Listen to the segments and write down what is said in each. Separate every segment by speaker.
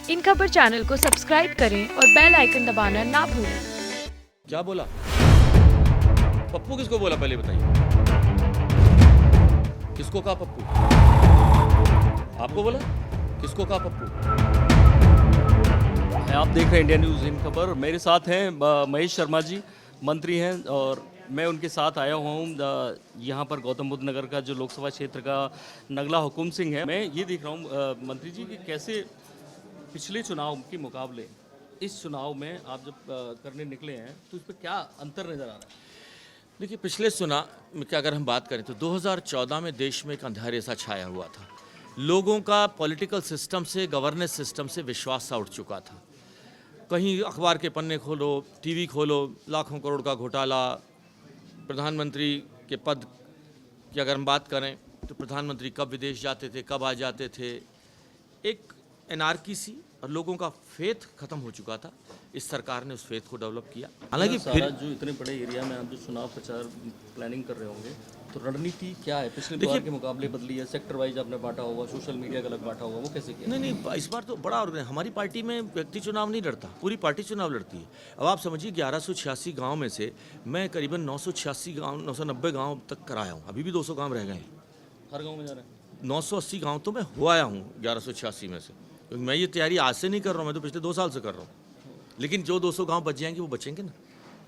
Speaker 1: इन खबर चैनल को सब्सक्राइब करें और बेल आइकन दबाना ना भूलें।
Speaker 2: क्या बोला? पप्पू किसको बोला पहले बताइए? किसको कहा पप्पू? आपको बोला? किसको कहा पप्पू?
Speaker 3: आप देख रहे हैं इंडिया न्यूज़ इन खबर। मेरे साथ हैं महेश शर्मा जी, मंत्री हैं, और मैं उनके साथ आया हुआ हूँ यहाँ पर गौतम बुद्ध नगर का जो लोकसभा क्षेत्र का नगला हुकुम सिंह है। मैं ये देख रहा हूँ मंत्री जी कि कैसे पिछले चुनाव के मुकाबले इस चुनाव में आप जब करने निकले हैं तो इस पर क्या अंतर नज़र आ रहा है?
Speaker 2: देखिए, पिछले चुनाव में क्या अगर हम बात करें तो 2014 में देश में एक अंधेरे सा छाया हुआ था। लोगों का पॉलिटिकल सिस्टम से, गवर्नेंस सिस्टम से विश्वास सा उठ चुका था। कहीं अखबार के पन्ने खोलो, टीवी खोलो, लाखों करोड़ का घोटाला। प्रधानमंत्री के पद की अगर हम बात करें तो प्रधानमंत्री कब विदेश जाते थे, कब आ जाते थे, एक एनार्की सी, और लोगों का फेथ खत्म हो चुका था। इस सरकार ने उस फेथ को डेवलप किया। हालांकि फिर
Speaker 3: जो इतने बड़े एरिया में आप जो चुनाव प्रचार प्लानिंग कर रहे होंगे तो रणनीति क्या है? पिछले बार के मुकाबले बदली है? सेक्टर वाइज आपने बांटा होगा, सोशल मीडिया का अलग बांटा होगा, वो कैसे किया?
Speaker 2: नहीं, इस बार तो बड़ा और हमारी पार्टी में व्यक्ति चुनाव नहीं लड़ता, पूरी पार्टी चुनाव लड़ती है। अब आप समझिए 1186 गांव में से मैं करीबन 986 गांव, 990 गांव तक कराया हूँ। अभी भी 200 गांव रह गए हैं।
Speaker 3: हर गाँव में जा रहे हैं?
Speaker 2: 980 गांव तो मैं हो आया हूँ 1186 में से, क्योंकि मैं ये तैयारी आज से नहीं कर रहा हूँ, मैं तो पिछले 2 साल से कर रहा हूँ। लेकिन जो 200 गांव बच जाएंगे वो बचेंगे ना,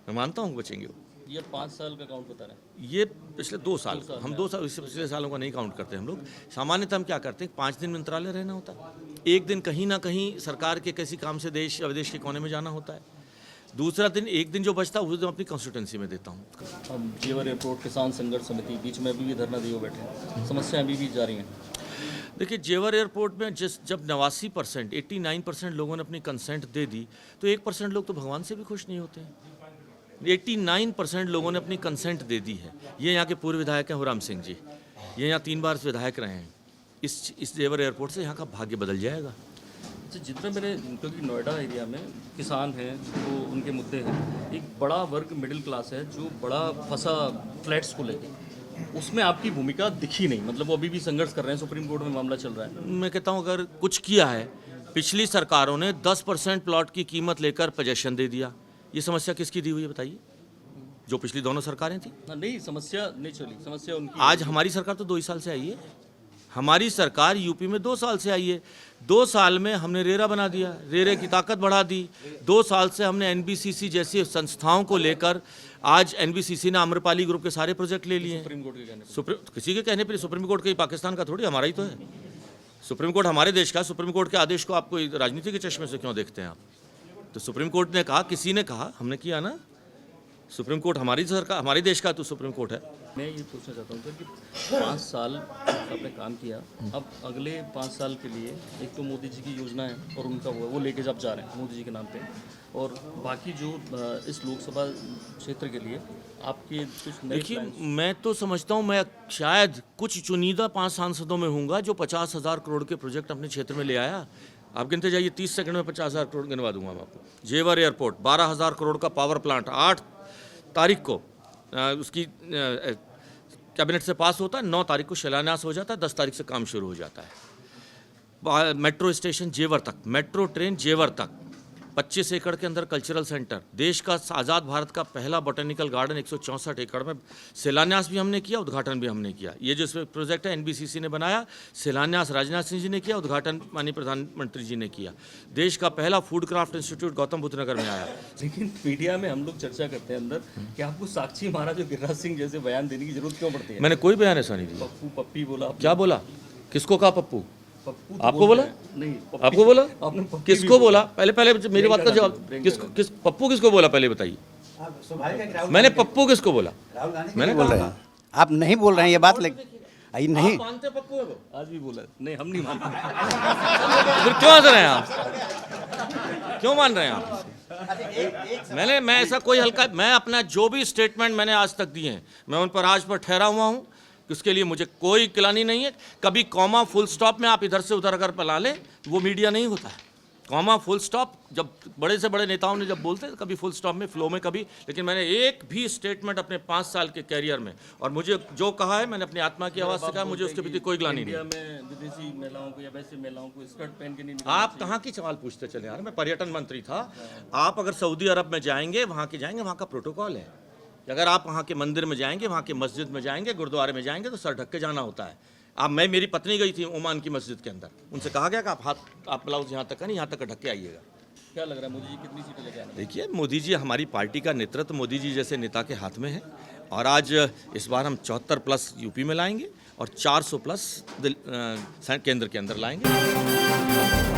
Speaker 2: मैं मानता हूँ बचेंगे वो।
Speaker 3: ये 5 साल का काउंट बता रहे हैं?
Speaker 2: ये पिछले 2 साल, हम 2 साल, इससे पिछले सालों का नहीं काउंट करते हम लोग। सामान्यतः हम क्या करते हैं, 5 दिन मंत्रालय रहना होता है, एक दिन कहीं ना कहीं सरकार के किसी काम से देश या विदेश के कोने में जाना होता है, दूसरा दिन, एक दिन जो बचता है उस दिन अपनी कंस्टिट्यूंसी में देता हूँ।
Speaker 3: अब जेवर एयरपोर्ट किसान संघर्ष समिति बीच में अभी भी धरना दिए बैठे हैं, समस्याएं अभी भी जारी हैं।
Speaker 2: देखिए, जेवर एयरपोर्ट में जब 89%, 89% लोगों ने अपनी कंसेंट दे दी तो 1% लोग तो भगवान से भी खुश नहीं होते हैं। 89% लोगों ने अपनी कंसेंट दे दी है। ये यहाँ के पूर्व विधायक हैं हुराम सिंह जी, ये यहाँ 3 बार विधायक रहे हैं। इस जेवर एयरपोर्ट से यहाँ का भाग्य बदल जाएगा।
Speaker 3: अच्छा, जितना मैंने, क्योंकि नोएडा एरिया में किसान हैं तो उनके मुद्दे हैं, एक बड़ा वर्ग मिडिल क्लास है जो बड़ा फंसा फ्लैट्स को लेकर, उसमें आपकी भूमिका दिखी नहीं। मतलब वो अभी भी संघर्ष कर रहे हैं, सुप्रीम कोर्ट में मामला चल रहा है।
Speaker 2: मैं कहता हूँ अगर कुछ किया है, पिछली सरकारों ने 10% प्लॉट की कीमत लेकर पोजेशन दे दिया। ये समस्या किसकी दी हुई है बताइए? जो पिछली दोनों सरकारें थी।
Speaker 3: नहीं, समस्या नहीं चली, समस्या उनकी।
Speaker 2: आज हमारी सरकार तो 2 ही साल से आई है। हमारी सरकार यूपी में 2 साल से आई है। 2 साल में हमने रेरा बना दिया, रेरे की ताकत बढ़ा दी। 2 साल से हमने एनबीसीसी जैसी संस्थाओं को लेकर, आज एनबीसीसी ने आम्रपाली ग्रुप के सारे प्रोजेक्ट ले लिए।
Speaker 3: सुप्रीम कोर्ट के कहने पर,
Speaker 2: किसी के कहने पर, सुप्रीम कोर्ट के पाकिस्तान का थोड़ी, हमारा ही तो है। सुप्रीम कोर्ट हमारे देश का। सुप्रीम कोर्ट के आदेश को आपको राजनीति के चश्मे से क्यों देखते हैं आप? तो सुप्रीम कोर्ट ने कहा, किसी ने कहा, हमने किया ना। सुप्रीम कोर्ट हमारी सरकार, हमारे देश का तो सुप्रीम कोर्ट है।
Speaker 3: मैं ये पूछना चाहता हूँ सर कि 5 साल आपने काम किया, अब अगले 5 साल के लिए एक तो मोदी जी की योजना है और उनका वो लेके जब जा रहे हैं मोदी जी के नाम पे, और बाकी जो इस लोकसभा क्षेत्र के लिए आपके कुछ नए
Speaker 2: देखिए,
Speaker 3: plans?
Speaker 2: मैं तो समझता हूँ मैं शायद कुछ चुनिंदा 5 सांसदों में हूँगा जो 50,000 करोड़ के प्रोजेक्ट अपने क्षेत्र में ले आया। आप गिनते जाइए, 30 सेकंड में 50,000 करोड़ गिनवा दूंगा मैं आपको। जेवर एयरपोर्ट 12,000 करोड़ का पावर प्लांट 8 तारीख को उसकी कैबिनेट से पास होता है, 9 तारीख को शिलान्यास हो जाता है, 10 तारीख से काम शुरू हो जाता है। मेट्रो स्टेशन जेवर तक, मेट्रो ट्रेन जेवर तक, 25 एकड़ के अंदर कल्चरल सेंटर, देश का आज़ाद भारत का पहला बोटेनिकल गार्डन 164 एकड़ में, शिलान्यास भी हमने किया, उद्घाटन भी हमने किया। ये जो प्रोजेक्ट है एनबीसीसी ने बनाया, शिलान्यास राजनाथ सिंह जी ने किया, उद्घाटन माननीय प्रधानमंत्री जी ने किया। देश का पहला food craft institute Gautam Buddh Nagar में आया।
Speaker 3: लेकिन मीडिया में हम लोग चर्चा करते हैं अंदर कि आपको साक्षी महाराज और गिरिराज सिंह जैसे बयान देने की जरूरत क्यों पड़ती है?
Speaker 2: मैंने कोई बयान ऐसा नहीं दिया।
Speaker 3: पप्पू पप्पी बोला?
Speaker 2: क्या बोला? किसको कहा पप्पू?
Speaker 3: पप्पू तो
Speaker 2: आपको बोला?
Speaker 3: नहीं,
Speaker 2: आपको बोला?
Speaker 3: आपने पप्पी
Speaker 2: किसको
Speaker 3: भी
Speaker 2: बोला? पहले मेरी बात का जवाब, पप्पू किसको बोला पहले बताइए? मैंने पप्पू किसको बोला? मैंने
Speaker 4: बोल रहे हैं आप नहीं बोल रहे हैं ये बात, लेकिन नहीं
Speaker 2: मानते पप्पू है वो?
Speaker 3: आज भी बोला नहीं, हम नहीं मानते।
Speaker 2: फिर क्यों हंस रहे हैं आप? क्यों मान रहे हैं आप? मैं ऐसा कोई हल्का, मैं अपना जो भी स्टेटमेंट मैंने आज तक दिए हैं, मैं उन पर आज पर ठहरा हुआ हूँ। उसके लिए मुझे कोई गिलानी नहीं है। कभी कॉमा फुल स्टॉप में आप इधर से उधर अगर पला लें, वो मीडिया नहीं होता है। कॉमा फुल स्टॉप, जब बड़े से बड़े नेताओं ने जब बोलते हैं कभी फुल स्टॉप में, फ्लो में कभी, लेकिन मैंने एक भी स्टेटमेंट अपने 5 साल के कैरियर में, और मुझे जो कहा है मैंने अपनी आत्मा की आवाज़ से कहा, मुझे उसके प्रति कोई ग्लानि नहीं।
Speaker 3: इंडिया में विदेशी महिलाओं को या वैसे महिलाओं को स्कर्ट पहन के नहीं
Speaker 2: आप कहाँ की सवाल पूछते चले यार, मैं पर्यटन मंत्री था। आप अगर सऊदी अरब में जाएंगे, वहाँ का प्रोटोकॉल है। अगर आप वहाँ के मंदिर में जाएंगे, वहाँ के मस्जिद में जाएंगे, गुरुद्वारे में जाएंगे तो सर ढक के जाना होता है। अब मेरी पत्नी गई थी ओमान की मस्जिद के अंदर, उनसे कहा गया कि आप ब्लाउज यहाँ तक है नहीं, यहाँ तक ढक के आइएगा।
Speaker 3: क्या लग रहा है मोदी जी कितनी सीटें लेके आने?
Speaker 2: देखिए, मोदी जी, हमारी पार्टी का नेतृत्व मोदी जी जैसे नेता के हाथ में है, और आज इस बार हम 74+ यूपी में लाएंगे और 400+ केंद्र के अंदर लाएंगे।